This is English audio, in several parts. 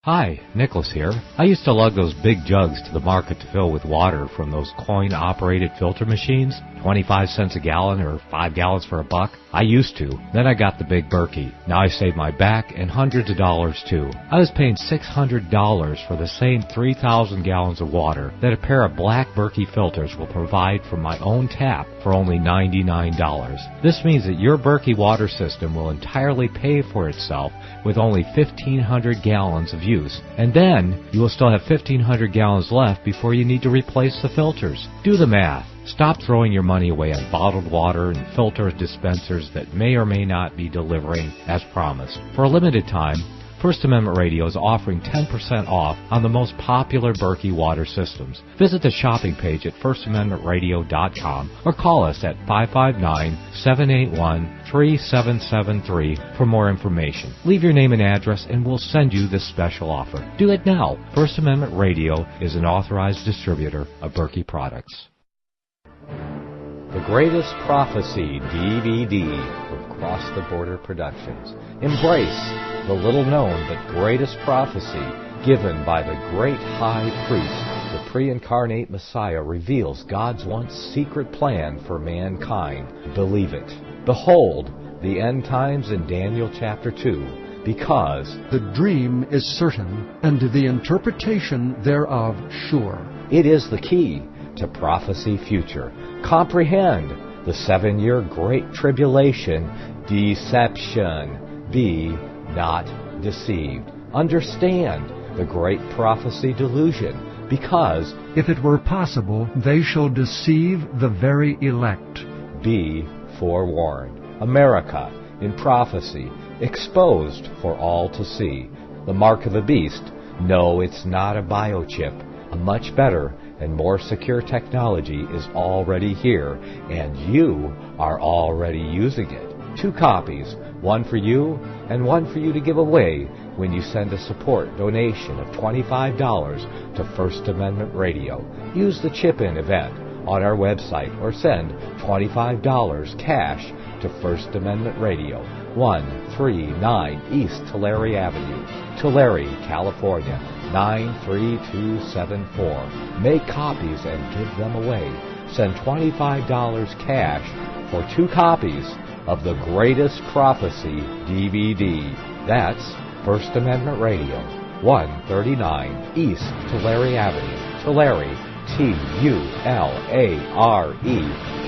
Hi, Nicholas here. I used to lug those big jugs to the market to fill with water from those coin-operated filter machines, 25 cents a gallon or 5 gallons for $1. I used to. Then I got the big Berkey. Now I save my back and hundreds of dollars too. I was paying $600 for the same 3,000 gallons of water that a pair of black Berkey filters will provide from my own tap for only $99. This means that your Berkey water system will entirely pay for itself with only 1,500 gallons of use. And then you will still have 1,500 gallons left before you need to replace the filters. Do the math. Stop throwing your money away on bottled water and filter dispensers that may or may not be delivering as promised. For a limited time, First Amendment Radio is offering 10% off on the most popular Berkey water systems. Visit the shopping page at firstamendmentradio.com or call us at 559-781-3773 for more information. Leave your name and address and we'll send you this special offer. Do it now. First Amendment Radio is an authorized distributor of Berkey products. The Greatest Prophecy DVD from Cross the Border Productions. Embrace the little-known but greatest prophecy given by the great high priest. The pre-incarnate Messiah reveals God's once secret plan for mankind. Believe it. Behold, the end times in Daniel chapter 2, because the dream is certain, and the interpretation thereof sure. It is the key to prophecy future. Comprehend the 7-year Great Tribulation deception. Be not deceived. Understand the great prophecy delusion, because if it were possible, they shall deceive the very elect. Be forewarned. America in prophecy, exposed for all to see. The mark of the beast. No, it's not a biochip. A much better and more secure technology is already here, and you are already using it. 2 copies, one for you and one for you to give away when you send a support donation of $25 to First Amendment Radio. Use the chip-in event on our website or send $25 cash to First Amendment Radio, 139 East Tulare Avenue, Tulare, California, 93274. Make copies and give them away. Send $25 cash for 2 copies of the Greatest Prophecy DVD. That's First Amendment Radio, 139 East Tulare Avenue, Tulare, Tulare,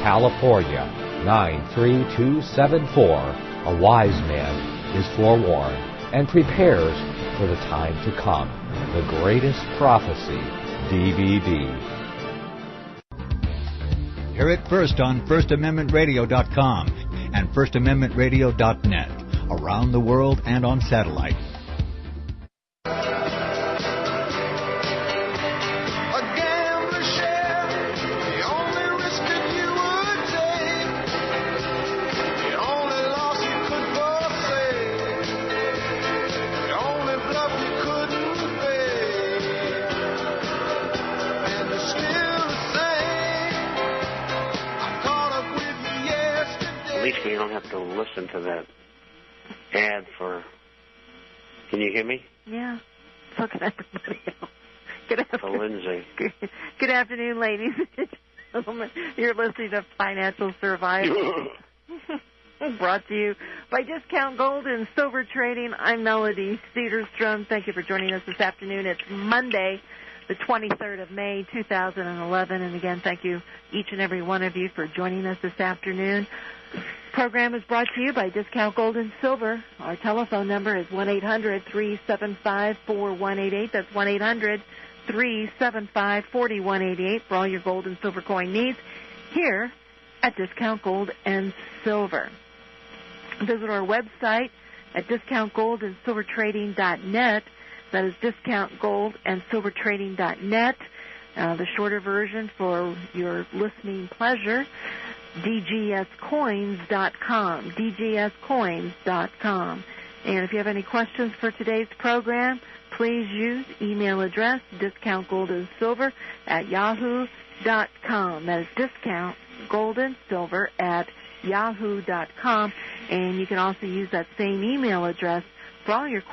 California, 93274. A wise man is forewarned and prepares for the time to come. The Greatest Prophecy DVD. Hear it first on FirstAmendmentRadio.com and FirstAmendmentRadio.net, around the world and on satellite. At least we don't have to listen to that ad for... Can you hear me? Yeah. So can everybody else. Good afternoon. For Lindsay. Good afternoon, ladies and gentlemen. You're listening to Financial Survival. Brought to you by Discount Gold and Silver Trading. I'm Melody Cedarstrom. Thank you for joining us this afternoon. It's Monday, the 23rd of May, 2011. And again, thank you, each and every one of you, for joining us this afternoon. Program is brought to you by Discount Gold and Silver. Our telephone number is 1-800-375-4188. That's 1-800-375-4188 for all your gold and silver coin needs here at Discount Gold and Silver. Visit our website at discountgoldandsilvertrading.net. That is discountgoldandsilvertrading.net. The shorter version for your listening pleasure, dgscoins.com, dgscoins.com. And if you have any questions for today's program, please use email address discountgoldandsilver@yahoo.com. That is discountgoldandsilver@yahoo.com. And you can also use that same email address for all your questions